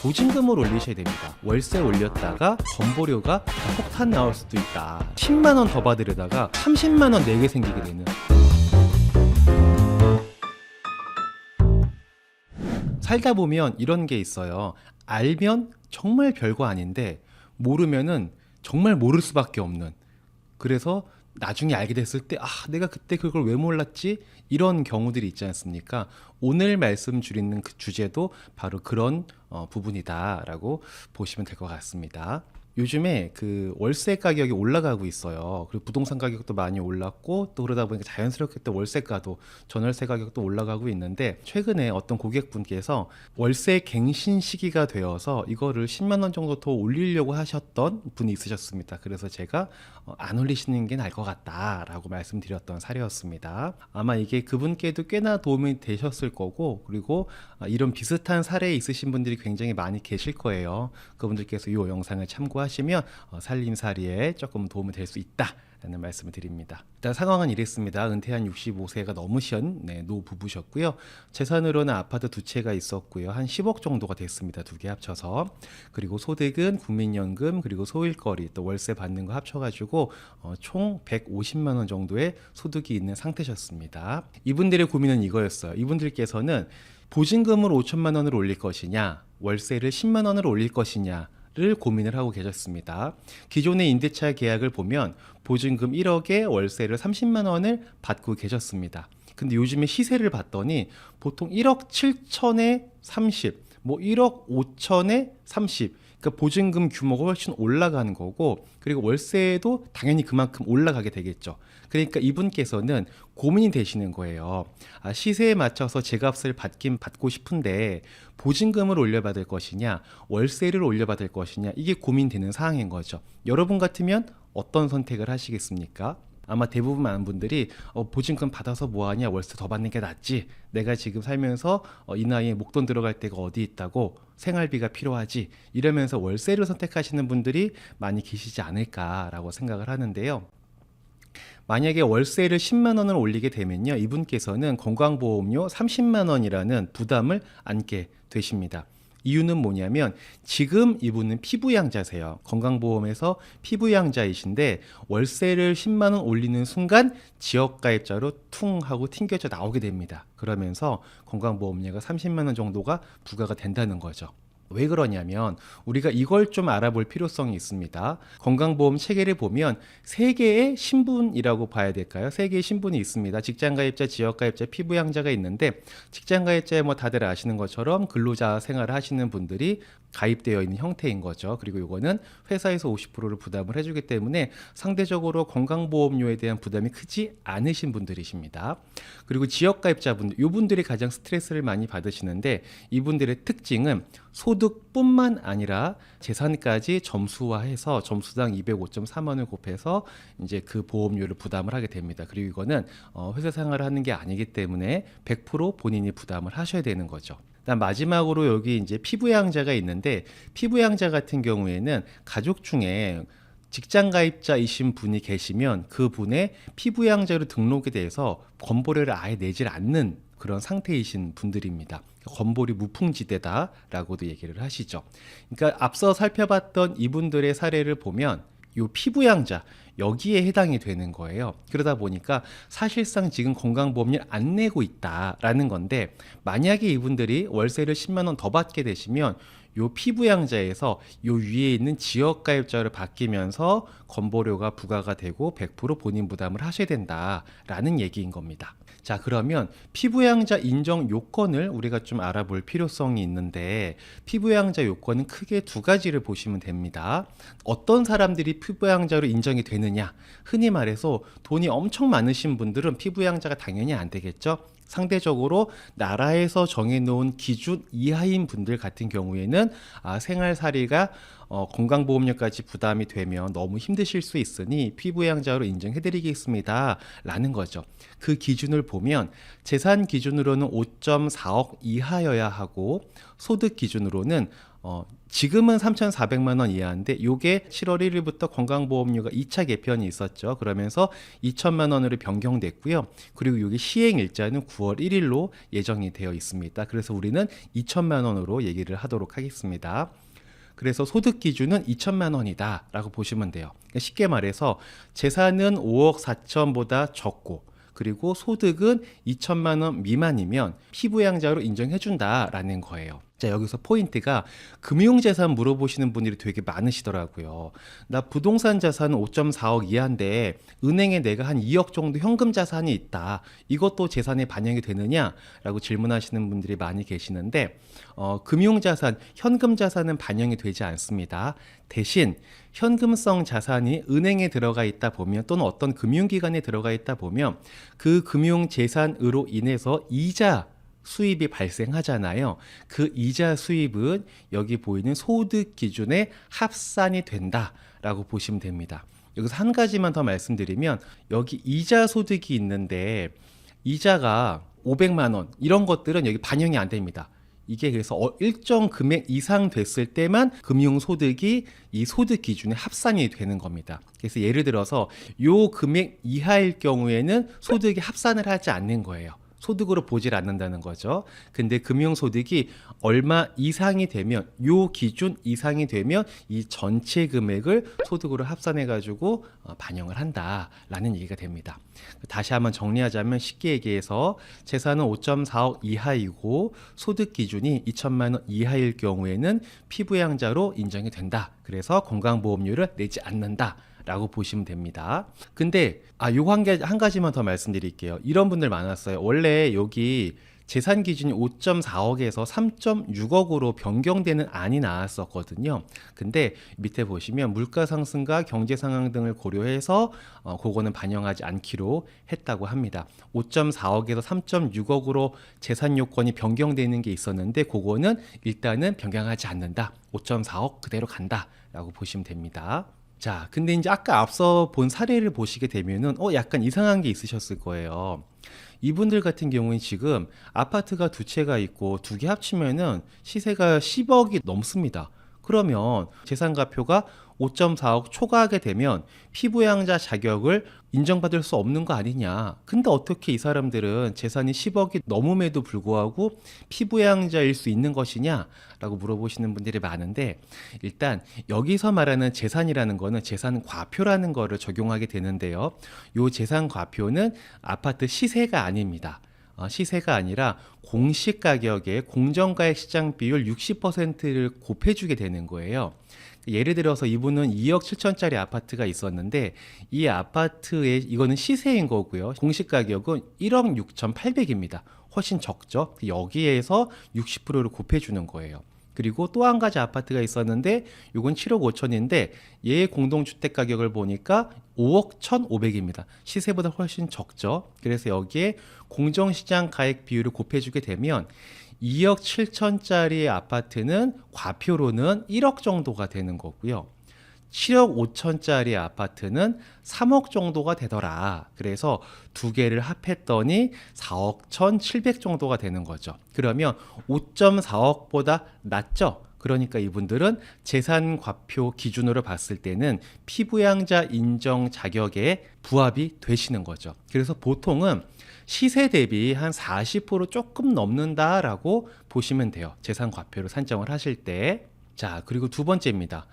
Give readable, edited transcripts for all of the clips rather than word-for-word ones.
보증금을 올리셔야 됩니다. 월세 올렸다가 건보료가 폭탄 나올 수도 있다. 10만 원 더 받으려다가 30만 원 내게 생기게 되는. 살다 보면 이런 게 있어요. 알면 정말 별거 아닌데 모르면은 정말 모를 수밖에 없는. 그래서 나중에 알게 됐을 때 내가 그때 그걸 왜 몰랐지? 이런 경우들이 있지 않습니까? 오늘 말씀 드리는 그 주제도 바로 그런 부분이다라고 보시면 될 것 같습니다. 요즘에 그 월세 가격이 올라가고 있어요. 그리고 부동산 가격도 많이 올랐고 또 그러다 보니까 자연스럽게 또 월세가도 전월세 가격도 올라가고 있는데 최근에 어떤 고객분께서 월세 갱신 시기가 되어서 이거를 10만 원 정도 더 올리려고 하셨던 분이 있으셨습니다. 그래서 제가 안 올리시는 게 나을 것 같다라고 말씀드렸던 사례였습니다. 아마 이게 그분께도 꽤나 도움이 되셨을 거고 그리고 이런 비슷한 사례에 있으신 분들이 굉장히 많이 계실 거예요. 그분들께서 이 영상을 참고하시면 살림살이에 조금 도움이 될 수 있다 라는 말씀을 드립니다. 일단 상황은 이랬습니다. 은퇴한 65세가 넘으신 노부부셨고요. 재산으로는 아파트 2채가 있었고요. 한 10억 정도가 됐습니다. 두 개 합쳐서. 그리고 소득은 국민연금 그리고 소일거리 또 월세 받는 거 합쳐가지고 총 150만 원 정도의 소득이 있는 상태셨습니다. 이분들의 고민은 이거였어요. 이분들께서는 보증금을 5천만 원을 올릴 것이냐 월세를 10만 원을 올릴 것이냐 를 고민을 하고 계셨습니다. 기존의 임대차 계약을 보면 보증금 1억에 월세를 30만 원을 받고 계셨습니다. 근데 요즘에 시세를 봤더니 보통 1억 7천에 30, 뭐 1억 5천에 30, 그러니까 보증금 규모가 훨씬 올라가는 거고 그리고 월세도 당연히 그만큼 올라가게 되겠죠. 그러니까 이분께서는 고민이 되시는 거예요. 시세에 맞춰서 제값을 받긴 받고 싶은데 보증금을 올려받을 것이냐 월세를 올려받을 것이냐 이게 고민되는 상황인 거죠. 여러분 같으면 어떤 선택을 하시겠습니까? 아마 대부분 많은 분들이 보증금 받아서 뭐하냐 월세 더 받는 게 낫지 내가 지금 살면서 이 나이에 목돈 들어갈 데가 어디 있다고 생활비가 필요하지 이러면서 월세를 선택하시는 분들이 많이 계시지 않을까라고 생각을 하는데요. 만약에 월세를 10만 원을 올리게 되면요. 이분께서는 건강보험료 30만 원이라는 부담을 안게 되십니다. 이유는 뭐냐면 지금 이분은 피부양자세요. 건강보험에서 피부양자이신데 월세를 10만 원 올리는 순간 지역가입자로 퉁 하고 튕겨져 나오게 됩니다. 그러면서 건강보험료가 30만 원 정도가 부과가 된다는 거죠. 왜 그러냐면 우리가 이걸 좀 알아볼 필요성이 있습니다. 건강보험 체계를 보면 3개의 신분이라고 봐야 될까요? 3개의 신분이 있습니다. 직장가입자, 지역가입자, 피부양자가 있는데 직장가입자에 뭐 다들 아시는 것처럼 근로자 생활을 하시는 분들이 가입되어 있는 형태인 거죠. 그리고 이거는 회사에서 50%를 부담을 해주기 때문에 상대적으로 건강보험료에 대한 부담이 크지 않으신 분들이십니다. 그리고 지역가입자분들, 이분들이 가장 스트레스를 많이 받으시는데 이분들의 특징은 소득뿐만 아니라 재산까지 점수화해서 점수당 205.3원을 곱해서 이제 그 보험료를 부담을 하게 됩니다. 그리고 이거는 회사 생활을 하는 게 아니기 때문에 100% 본인이 부담을 하셔야 되는 거죠. 마지막으로 여기 이제 피부양자가 있는데 피부양자 같은 경우에는 가족 중에 직장 가입자이신 분이 계시면 그 분의 피부양자로 등록에 대해서 건보료를 아예 내질 않는 그런 상태이신 분들입니다. 건보료 무풍지대다라고도 얘기를 하시죠. 그러니까 앞서 살펴봤던 이분들의 사례를 보면 이 피부양자 여기에 해당이 되는 거예요. 그러다 보니까 사실상 지금 건강보험료 안 내고 있다라는 건데 만약에 이분들이 월세를 10만 원 더 받게 되시면 요 피부양자에서 요 위에 있는 지역가입자로 바뀌면서 건보료가 부과가 되고 100% 본인 부담을 하셔야 된다라는 얘기인 겁니다. 자, 그러면 피부양자 인정 요건을 우리가 좀 알아볼 필요성이 있는데 피부양자 요건은 크게 2가지를 보시면 됩니다. 어떤 사람들이 피부양자로 인정이 되느냐? 흔히 말해서 돈이 엄청 많으신 분들은 피부양자가 당연히 안 되겠죠. 상대적으로 나라에서 정해놓은 기준 이하인 분들 같은 경우에는 생활살이가 건강보험료까지 부담이 되면 너무 힘드실 수 있으니 피부양자로 인정해드리겠습니다 라는 거죠. 그 기준을 보면 재산 기준으로는 5.4억 이하여야 하고 소득 기준으로는 지금은 3,400만 원 이하인데 요게 7월 1일부터 건강보험료가 2차 개편이 있었죠. 그러면서 2천만 원으로 변경됐고요. 그리고 요게 시행 일자는 9월 1일로 예정이 되어 있습니다. 그래서 우리는 2천만 원으로 얘기를 하도록 하겠습니다. 그래서 소득 기준은 2천만 원이다라고 보시면 돼요. 그러니까 쉽게 말해서 재산은 5억 4천보다 적고 그리고 소득은 2천만 원 미만이면 피부양자로 인정해준다라는 거예요. 자, 여기서 포인트가 금융재산 물어보시는 분들이 되게 많으시더라고요. 나 부동산 자산은 5.4억 이하인데 은행에 내가 한 2억 정도 현금 자산이 있다. 이것도 재산에 반영이 되느냐? 라고 질문하시는 분들이 많이 계시는데 금융자산, 현금 자산은 반영이 되지 않습니다. 대신 현금성 자산이 은행에 들어가 있다 보면 또는 어떤 금융기관에 들어가 있다 보면 그 금융재산으로 인해서 이자 수입이 발생하잖아요. 그 이자 수입은 여기 보이는 소득 기준에 합산이 된다라고 보시면 됩니다. 여기서 한 가지만 더 말씀드리면 여기 이자 소득이 있는데 이자가 500만 원 이런 것들은 여기 반영이 안 됩니다. 이게 그래서 일정 금액 이상 됐을 때만 금융소득이 이 소득 기준에 합산이 되는 겁니다. 그래서 예를 들어서 요 금액 이하일 경우에는 소득이 합산을 하지 않는 거예요. 소득으로 보질 않는다는 거죠. 근데 금융소득이 얼마 이상이 되면 요 기준 이상이 되면 이 전체 금액을 소득으로 합산해 가지고 반영을 한다라는 얘기가 됩니다. 다시 한번 정리하자면 쉽게 얘기해서 재산은 5.4억 이하이고 소득 기준이 2천만 원 이하일 경우에는 피부양자로 인정이 된다. 그래서 건강보험료를 내지 않는다. 라고 보시면 됩니다. 근데 요거 한 가지만 더 말씀드릴게요. 이런 분들 많았어요. 원래 여기 재산 기준이 5.4억에서 3.6억으로 변경되는 안이 나왔었거든요. 근데 밑에 보시면 물가 상승과 경제 상황 등을 고려해서 그거는 반영하지 않기로 했다고 합니다. 5.4억에서 3.6억으로 재산 요건이 변경되는 게 있었는데 그거는 일단은 변경하지 않는다. 5.4억 그대로 간다라고 보시면 됩니다. 자, 근데 이제 아까 앞서 본 사례를 보시게 되면은 약간 이상한 게 있으셨을 거예요. 이분들 같은 경우는 지금 아파트가 두 채가 있고 두 개 합치면은 시세가 10억이 넘습니다. 그러면 재산가표가 5.4억 초과하게 되면 피부양자 자격을 인정받을 수 없는 거 아니냐. 근데 어떻게 이 사람들은 재산이 10억이 넘음에도 불구하고 피부양자일 수 있는 것이냐? 라고 물어보시는 분들이 많은데 일단 여기서 말하는 재산이라는 거는 재산 과표라는 거를 적용하게 되는데요. 요 재산 과표는 아파트 시세가 아닙니다. 시세가 아니라 공시 가격에 공정가액 시장 비율 60%를 곱해주게 되는 거예요. 예를 들어서 이분은 2억 7천짜리 아파트가 있었는데 이 아파트의 이거는 시세인 거고요. 공시 가격은 1억 6,800입니다. 훨씬 적죠. 여기에서 60%를 곱해주는 거예요. 그리고 또 한 가지 아파트가 있었는데 이건 7억 5천인데 얘의 공동주택 가격을 보니까 5억 1,500입니다. 시세보다 훨씬 적죠. 그래서 여기에 공정시장 가액 비율을 곱해주게 되면 2억 7천짜리 아파트는 과표로는 1억 정도가 되는 거고요. 7억 5천짜리 아파트는 3억 정도가 되더라. 그래서 두 개를 합했더니 4억 1,700 정도가 되는 거죠. 그러면 5.4억보다 낮죠? 그러니까 이분들은 재산 과표 기준으로 봤을 때는 피부양자 인정 자격에 부합이 되시는 거죠. 그래서 보통은 시세 대비 한 40% 조금 넘는다라고 보시면 돼요. 재산 과표를 산정을 하실 때. 자, 그리고 두 번째입니다.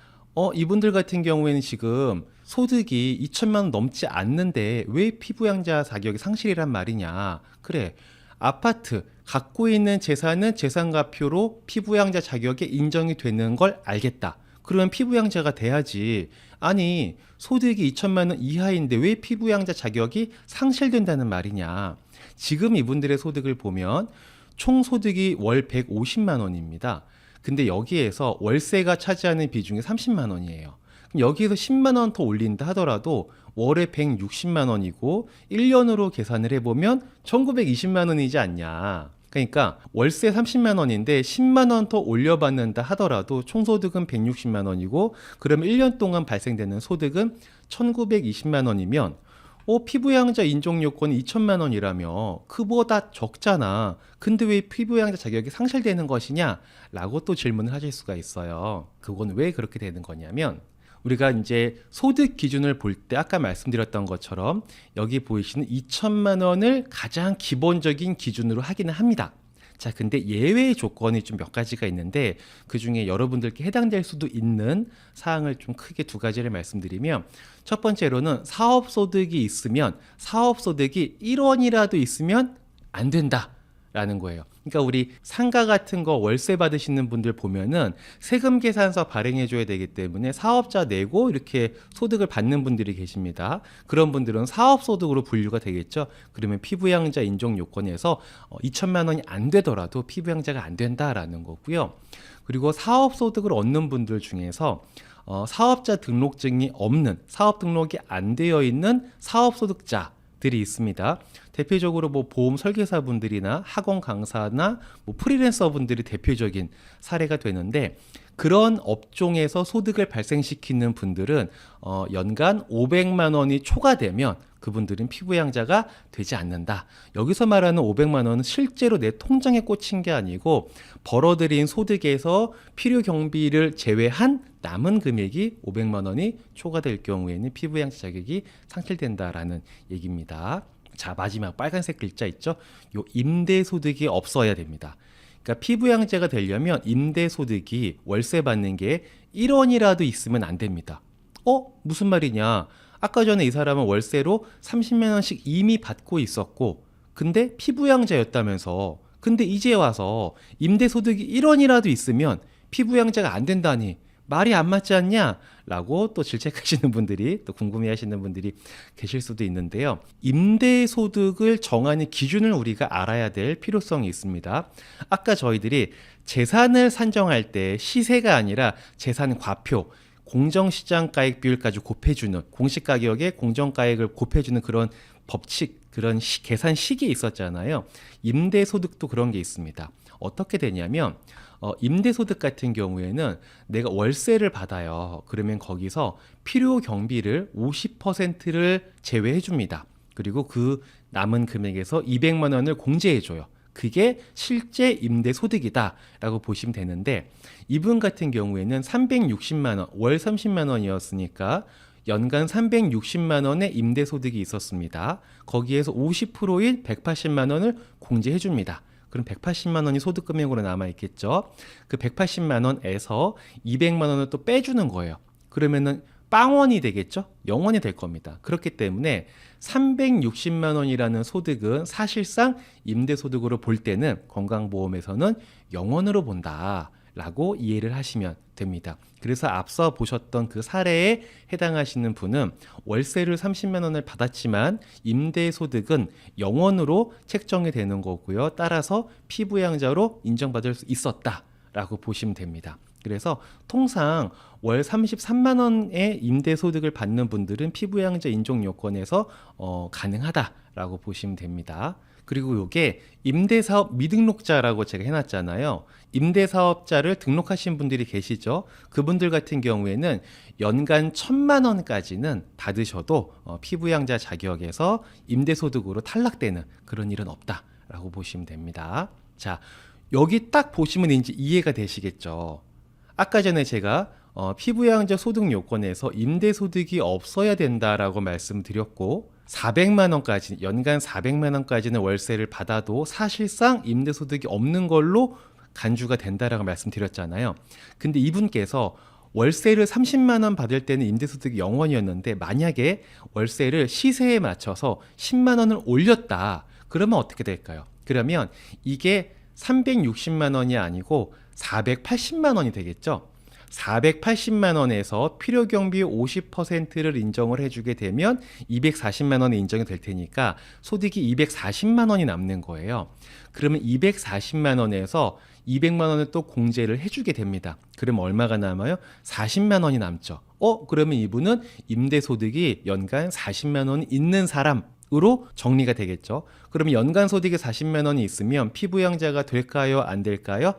이분들 같은 경우에는 지금 소득이 2천만 원 넘지 않는데 왜 피부양자 자격이 상실이란 말이냐. 그래, 아파트 갖고 있는 재산은 재산과표로 피부양자 자격에 인정이 되는 걸 알겠다. 그러면 피부양자가 돼야지. 아니, 소득이 2천만 원 이하인데 왜 피부양자 자격이 상실된다는 말이냐. 지금 이분들의 소득을 보면 총 소득이 월 150만 원입니다. 근데 여기에서 월세가 차지하는 비중이 30만 원이에요. 그럼 여기에서 10만 원 더 올린다 하더라도 월에 160만 원이고 1년으로 계산을 해보면 1920만 원이지 않냐. 그러니까 월세 30만 원인데 10만 원 더 올려받는다 하더라도 총소득은 160만 원이고 그러면 1년 동안 발생되는 소득은 1920만 원이면 피부양자 인정 요건이 2천만 원이라며 그보다 적잖아. 근데 왜 피부양자 자격이 상실되는 것이냐? 라고 또 질문을 하실 수가 있어요. 그건 왜 그렇게 되는 거냐면 우리가 이제 소득 기준을 볼 때 아까 말씀드렸던 것처럼 여기 보이시는 2천만 원을 가장 기본적인 기준으로 하기는 합니다. 자, 근데 예외 조건이 좀 몇 가지가 있는데 그 중에 여러분들께 해당될 수도 있는 사항을 좀 크게 두 가지를 말씀드리면 첫 번째로는 사업소득이 있으면 사업소득이 1원이라도 있으면 안 된다. 라는 거예요. 그러니까 우리 상가 같은 거 월세 받으시는 분들 보면은 세금 계산서 발행해 줘야 되기 때문에 사업자 내고 이렇게 소득을 받는 분들이 계십니다. 그런 분들은 사업소득으로 분류가 되겠죠. 그러면 피부양자 인정 요건에서 2천만 원이 안 되더라도 피부양자가 안 된다라는 거고요. 그리고 사업소득을 얻는 분들 중에서 사업자 등록증이 없는, 사업 등록이 안 되어 있는 사업소득자들이 있습니다. 대표적으로 뭐 보험 설계사 분들이나 학원 강사나 뭐 프리랜서 분들이 대표적인 사례가 되는데 그런 업종에서 소득을 발생시키는 분들은 연간 500만 원이 초과되면 그분들은 피부양자가 되지 않는다. 여기서 말하는 500만 원은 실제로 내 통장에 꽂힌 게 아니고 벌어들인 소득에서 필요 경비를 제외한 남은 금액이 500만 원이 초과될 경우에는 피부양자 자격이 상실된다라는 얘기입니다. 자, 마지막 빨간색 글자 있죠? 요 임대소득이 없어야 됩니다. 그러니까 피부양자가 되려면 임대소득이 월세 받는 게 1원이라도 있으면 안 됩니다. 무슨 말이냐? 아까 전에 이 사람은 월세로 30만 원씩 이미 받고 있었고 근데 피부양자였다면서 근데 이제 와서 임대소득이 1원이라도 있으면 피부양자가 안 된다니 말이 안 맞지 않냐? 라고 또 질책하시는 분들이 또 궁금해하시는 분들이 계실 수도 있는데요. 임대소득을 정하는 기준을 우리가 알아야 될 필요성이 있습니다. 아까 저희들이 재산을 산정할 때 시세가 아니라 재산 과표, 공정시장가액 비율까지 곱해주는 공시가격에 공정가액을 곱해주는 그런 법칙, 그런 계산식이 있었잖아요. 임대소득도 그런 게 있습니다. 어떻게 되냐면 임대소득 같은 경우에는 내가 월세를 받아요. 그러면 거기서 필요 경비를 50%를 제외해 줍니다. 그리고 그 남은 금액에서 200만 원을 공제해 줘요. 그게 실제 임대소득이다 라고 보시면 되는데 이분 같은 경우에는 360만 원, 월 30만 원이었으니까 연간 360만 원의 임대소득이 있었습니다. 거기에서 50%인 180만 원을 공제해 줍니다. 그럼 180만 원이 소득금액으로 남아있겠죠. 그 180만 원에서 200만 원을 또 빼주는 거예요. 그러면은 빵원이 되겠죠. 0원이 될 겁니다. 그렇기 때문에 360만 원이라는 소득은 사실상 임대소득으로 볼 때는 건강보험에서는 0원으로 본다 라고 이해를 하시면 됩니다. 그래서 앞서 보셨던 그 사례에 해당하시는 분은 월세를 30만 원을 받았지만 임대소득은 0원으로 책정이 되는 거고요. 따라서 피부양자로 인정받을 수 있었다 라고 보시면 됩니다. 그래서 통상 월 33만 원의 임대소득을 받는 분들은 피부양자 인정 요건에서 가능하다라고 보시면 됩니다. 그리고 이게 임대사업 미등록자라고 제가 해놨잖아요. 임대사업자를 등록하신 분들이 계시죠. 그분들 같은 경우에는 연간 1,000만 원까지는 받으셔도 피부양자 자격에서 임대소득으로 탈락되는 그런 일은 없다라고 보시면 됩니다. 자, 여기 딱 보시면 이제 이해가 되시겠죠. 아까 전에 제가 피부양자 소득 요건에서 임대소득이 없어야 된다라고 말씀드렸고 400만 원까지 연간 400만 원까지는 월세를 받아도 사실상 임대소득이 없는 걸로 간주가 된다라고 말씀드렸잖아요. 근데 이분께서 월세를 30만 원 받을 때는 임대소득이 0원이었는데 만약에 월세를 시세에 맞춰서 10만 원을 올렸다. 그러면 어떻게 될까요? 그러면 이게 360만 원이 아니고 480만 원이 되겠죠. 480만 원에서 필요경비 50%를 인정을 해주게 되면 240만 원이 인정이 될 테니까 소득이 240만 원이 남는 거예요. 그러면 240만 원에서 200만 원을 또 공제를 해주게 됩니다. 그러면 얼마가 남아요? 40만 원이 남죠. 그러면 이분은 임대소득이 연간 40만 원이 있는 사람으로 정리가 되겠죠. 그러면 연간 소득이 40만 원이 있으면 피부양자가 될까요? 안 될까요?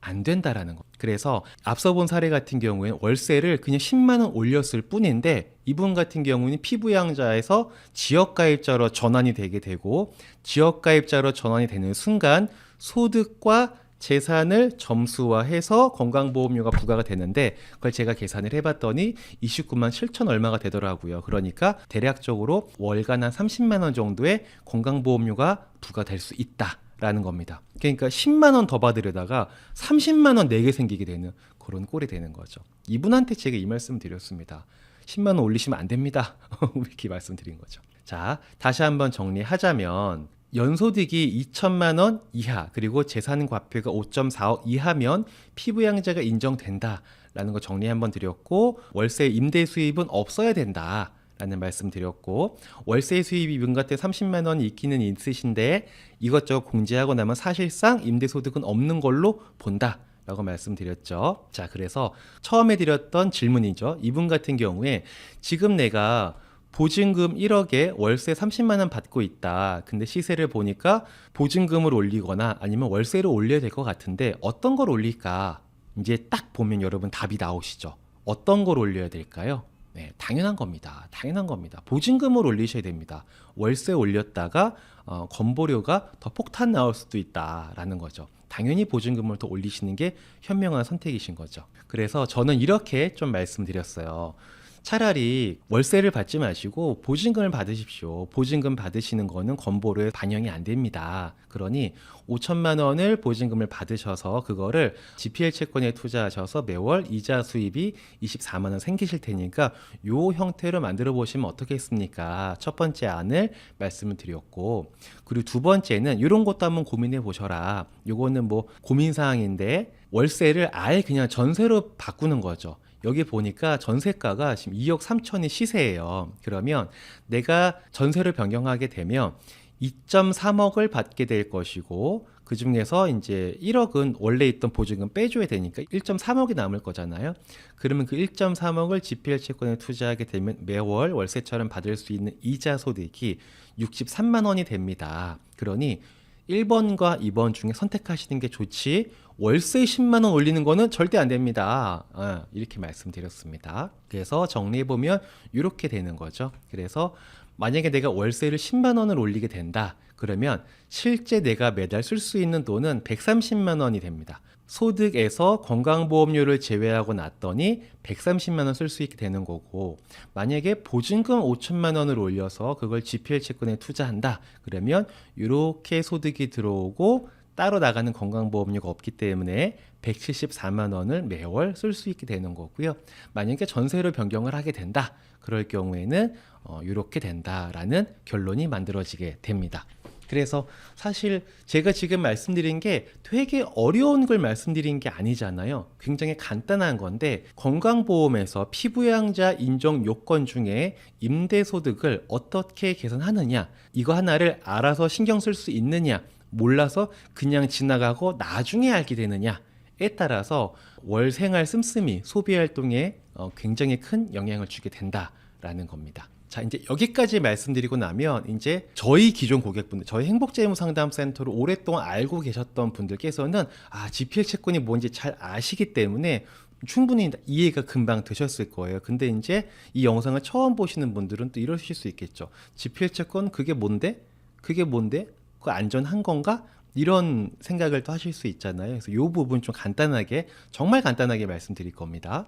안 된다라는 거. 그래서 앞서 본 사례 같은 경우에는 월세를 그냥 10만 원 올렸을 뿐인데 이분 같은 경우는 피부양자에서 지역가입자로 전환이 되게 되고 지역가입자로 전환이 되는 순간 소득과 재산을 점수화해서 건강보험료가 부과가 되는데 그걸 제가 계산을 해봤더니 29만 7천 얼마가 되더라고요. 그러니까 대략적으로 월간 한 30만 원 정도의 건강보험료가 부과될 수 있다라는 겁니다. 그러니까 10만 원 더 받으려다가 30만 원 내게 생기게 되는 그런 꼴이 되는 거죠. 이분한테 제가 이 말씀 드렸습니다. 10만 원 올리시면 안 됩니다. 이렇게 말씀드린 거죠. 자, 다시 한번 정리하자면 연소득이 2천만 원 이하 그리고 재산 과표가 5.4억 이하면 피부양자가 인정된다라는 거 정리 한번 드렸고 월세 임대 수입은 없어야 된다라는 말씀 드렸고 월세 수입이 이분 같은 30만 원이 있기는 있으신데 이것저것 공제하고 나면 사실상 임대 소득은 없는 걸로 본다. 라고 말씀드렸죠. 자, 그래서 처음에 드렸던 질문이죠. 이분 같은 경우에 지금 내가 보증금 1억에 월세 30만 원 받고 있다. 근데 시세를 보니까 보증금을 올리거나 아니면 월세를 올려야 될 것 같은데 어떤 걸 올릴까? 이제 딱 보면 여러분 답이 나오시죠. 어떤 걸 올려야 될까요? 네, 당연한 겁니다. 당연한 겁니다. 보증금을 올리셔야 됩니다. 월세 올렸다가 건보료가 더 폭탄 나올 수도 있다라는 거죠. 당연히 보증금을 더 올리시는 게 현명한 선택이신 거죠. 그래서 저는 이렇게 좀 말씀드렸어요. 차라리 월세를 받지 마시고 보증금을 받으십시오. 보증금 받으시는 거는 건보료에 반영이 안 됩니다. 그러니 5천만 원을 보증금을 받으셔서 그거를 GPL 채권에 투자하셔서 매월 이자 수입이 24만 원 생기실 테니까 요 형태로 만들어 보시면 어떻겠습니까? 첫 번째 안을 말씀을 드렸고 그리고 두 번째는 이런 것도 한번 고민해 보셔라. 요거는 뭐 고민 사항인데 월세를 아예 그냥 전세로 바꾸는 거죠. 여기 보니까 전세가가 지금 2억 3천이 시세예요. 그러면 내가 전세를 변경하게 되면 2.3억을 받게 될 것이고 그 중에서 이제 1억은 원래 있던 보증금 빼줘야 되니까 1.3억이 남을 거잖아요. 그러면 그 1.3억을 GPL 채권에 투자하게 되면 매월 월세처럼 받을 수 있는 이자 소득이 63만 원이 됩니다. 그러니 1번과 2번 중에 선택하시는 게 좋지 월세 10만 원 올리는 거는 절대 안 됩니다. 이렇게 말씀드렸습니다. 그래서 정리해보면 이렇게 되는 거죠. 그래서 만약에 내가 월세를 10만 원을 올리게 된다. 그러면 실제 내가 매달 쓸 수 있는 돈은 130만 원이 됩니다. 소득에서 건강보험료를 제외하고 났더니 130만 원 쓸 수 있게 되는 거고 만약에 보증금 5천만 원을 올려서 그걸 GPL 채권에 투자한다. 그러면 이렇게 소득이 들어오고 따로 나가는 건강보험료가 없기 때문에 174만 원을 매월 쓸 수 있게 되는 거고요. 만약에 전세로 변경을 하게 된다. 그럴 경우에는 이렇게 된다라는 결론이 만들어지게 됩니다. 그래서 사실 제가 지금 말씀드린 게 되게 어려운 걸 말씀드린 게 아니잖아요. 굉장히 간단한 건데 건강보험에서 피부양자 인정 요건 중에 임대소득을 어떻게 계산하느냐 이거 하나를 알아서 신경 쓸 수 있느냐 몰라서 그냥 지나가고 나중에 알게 되느냐에 따라서 월 생활 씀씀이 소비활동에 굉장히 큰 영향을 주게 된다라는 겁니다. 자, 이제 여기까지 말씀드리고 나면 이제 저희 기존 고객분들, 저희 행복재무상담센터를 오랫동안 알고 계셨던 분들께서는 GPL 채권이 뭔지 잘 아시기 때문에 충분히 이해가 금방 되셨을 거예요. 근데 이제 이 영상을 처음 보시는 분들은 또 이러실 수 있겠죠. GPL 채권 그게 뭔데? 그게 뭔데? 그거 안전한 건가? 이런 생각을 또 하실 수 있잖아요. 그래서 이 부분 좀 간단하게, 정말 간단하게 말씀드릴 겁니다.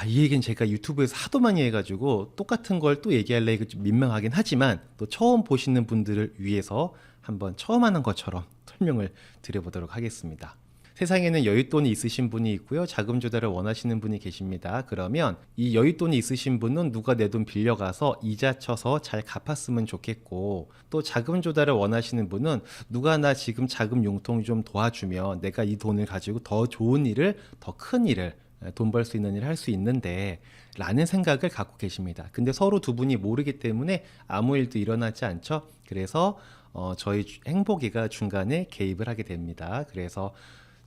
이 얘기는 제가 유튜브에서 하도 많이 해가지고 똑같은 걸 또 얘기하려고 좀 민망하긴 하지만 또 처음 보시는 분들을 위해서 한번 처음 하는 것처럼 설명을 드려보도록 하겠습니다. 세상에는 여윳돈이 있으신 분이 있고요. 자금 조달을 원하시는 분이 계십니다. 그러면 이 여윳돈이 있으신 분은 누가 내 돈 빌려가서 이자 쳐서 잘 갚았으면 좋겠고 또 자금 조달을 원하시는 분은 누가 나 지금 자금 융통 좀 도와주면 내가 이 돈을 가지고 더 좋은 일을, 더 큰 일을 돈 벌 수 있는 일을 할 수 있는데 라는 생각을 갖고 계십니다. 근데 서로 두 분이 모르기 때문에 아무 일도 일어나지 않죠. 그래서 저희 행복이가 중간에 개입을 하게 됩니다. 그래서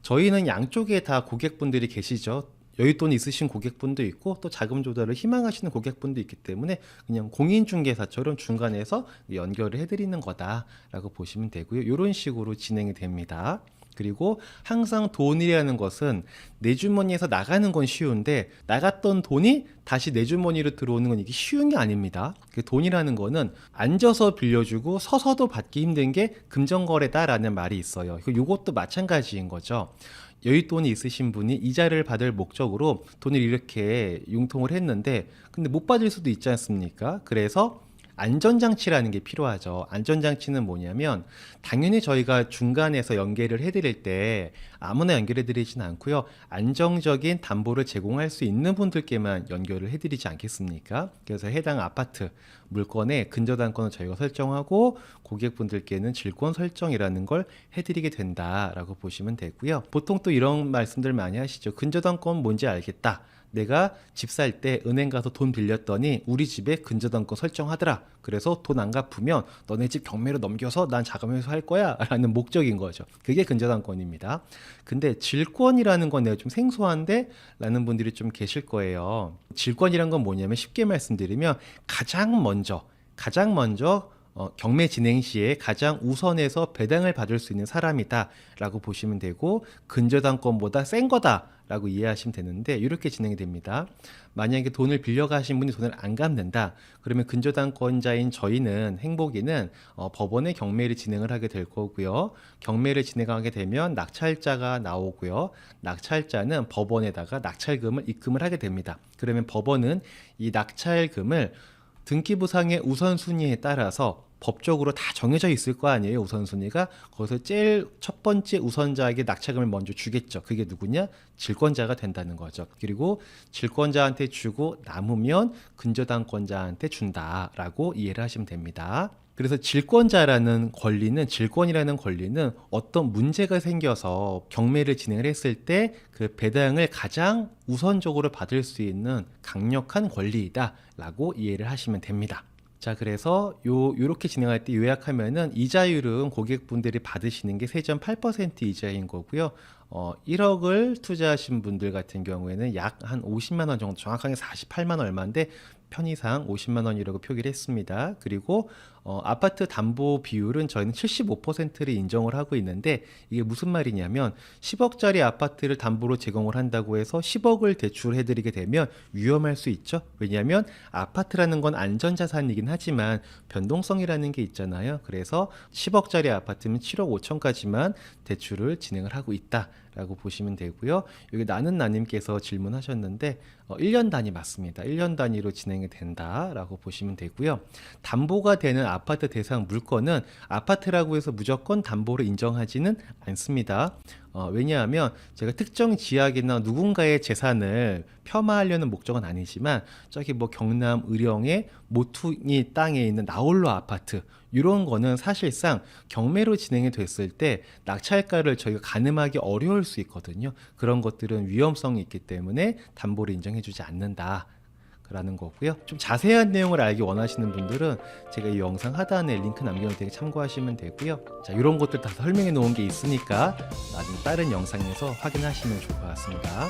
저희는 양쪽에 다 고객분들이 계시죠. 여윳돈이 있으신 고객분도 있고 또 자금 조달을 희망하시는 고객분도 있기 때문에 그냥 공인중개사처럼 중간에서 연결을 해드리는 거다라고 보시면 되고요. 이런 식으로 진행이 됩니다. 그리고 항상 돈이라는 것은 내 주머니에서 나가는 건 쉬운데 나갔던 돈이 다시 내 주머니로 들어오는 건 이게 쉬운 게 아닙니다. 그 돈이라는 거는 앉아서 빌려주고 서서도 받기 힘든 게 금전거래다라는 말이 있어요. 이것도 마찬가지인 거죠. 여윳돈이 있으신 분이 이자를 받을 목적으로 돈을 이렇게 융통을 했는데 근데 못 받을 수도 있지 않습니까? 그래서 안전장치라는 게 필요하죠. 안전장치는 뭐냐면 당연히 저희가 중간에서 연계를 해드릴 때 아무나 연결해드리진 않고요. 안정적인 담보를 제공할 수 있는 분들께만 연결을 해드리지 않겠습니까? 그래서 해당 아파트 물건의 근저당권을 저희가 설정하고 고객분들께는 질권 설정이라는 걸 해드리게 된다라고 보시면 되고요. 보통 또 이런 말씀들 많이 하시죠. 근저당권 뭔지 알겠다. 내가 집 살 때 은행 가서 돈 빌렸더니 우리 집에 근저당권 설정하더라. 그래서 돈 안 갚으면 너네 집 경매로 넘겨서 난 자금회수 할 거야 라는 목적인 거죠. 그게 근저당권입니다. 근데 질권이라는 건 내가 좀 생소한데 라는 분들이 좀 계실 거예요. 질권이란 건 뭐냐면 쉽게 말씀드리면 가장 먼저 경매 진행 시에 가장 우선해서 배당을 받을 수 있는 사람이다 라고 보시면 되고 근저당권보다 센 거다 라고 이해하시면 되는데 이렇게 진행이 됩니다. 만약에 돈을 빌려가신 분이 돈을 안 갚는다 그러면 근저당권자인 저희는 행복이는 법원에 경매를 진행을 하게 될 거고요. 경매를 진행하게 되면 낙찰자가 나오고요. 낙찰자는 법원에다가 낙찰금을 입금을 하게 됩니다. 그러면 법원은 이 낙찰금을 등기부상의 우선순위에 따라서 법적으로 다 정해져 있을 거 아니에요. 우선순위가. 거기서 제일 첫 번째 우선자에게 낙찰금을 먼저 주겠죠. 그게 누구냐? 질권자가 된다는 거죠. 그리고 질권자한테 주고 남으면 근저당권자한테 준다라고 이해를 하시면 됩니다. 그래서 질권이라는 권리는 어떤 문제가 생겨서 경매를 진행을 했을 때 그 배당을 가장 우선적으로 받을 수 있는 강력한 권리이다라고 이해를 하시면 됩니다. 자, 그래서 요렇게 진행할 때 요약하면은 이자율은 고객분들이 받으시는 게 3.8% 이자인 거고요. 1억을 투자하신 분들 같은 경우에는 약 한 50만 원 정도, 정확하게 48만 원 얼마인데 편의상 50만 원이라고 표기를 했습니다. 그리고 아파트 담보 비율은 저희는 75%를 인정을 하고 있는데 이게 무슨 말이냐면 10억짜리 아파트를 담보로 제공을 한다고 해서 10억을 대출해드리게 되면 위험할 수 있죠. 왜냐하면 아파트라는 건 안전자산이긴 하지만 변동성이라는 게 있잖아요. 그래서 10억짜리 아파트면 7억 5천까지만 대출을 진행을 하고 있다라고 보시면 되고요. 여기 나는나님께서 질문하셨는데 1년 단위 맞습니다. 1년 단위로 진행이 된다라고 보시면 되고요. 담보가 되는 아파트 대상 물건은 아파트라고 해서 무조건 담보로 인정하지는 않습니다. 왜냐하면 제가 특정 지역이나 누군가의 재산을 폄하하려는 목적은 아니지만 저기 뭐 경남 의령의 모퉁이 땅에 있는 나홀로 아파트 이런 거는 사실상 경매로 진행이 됐을 때 낙찰가를 저희가 가늠하기 어려울 수 있거든요. 그런 것들은 위험성이 있기 때문에 담보를 인정해주지 않는다 라는 거고요. 좀 자세한 내용을 알기 원하시는 분들은 제가 이 영상 하단에 링크 남겨놓을 테니까 참고하시면 되고요. 자, 이런 것들 다 설명해 놓은 게 있으니까 나중에 다른 영상에서 확인하시면 좋을 것 같습니다.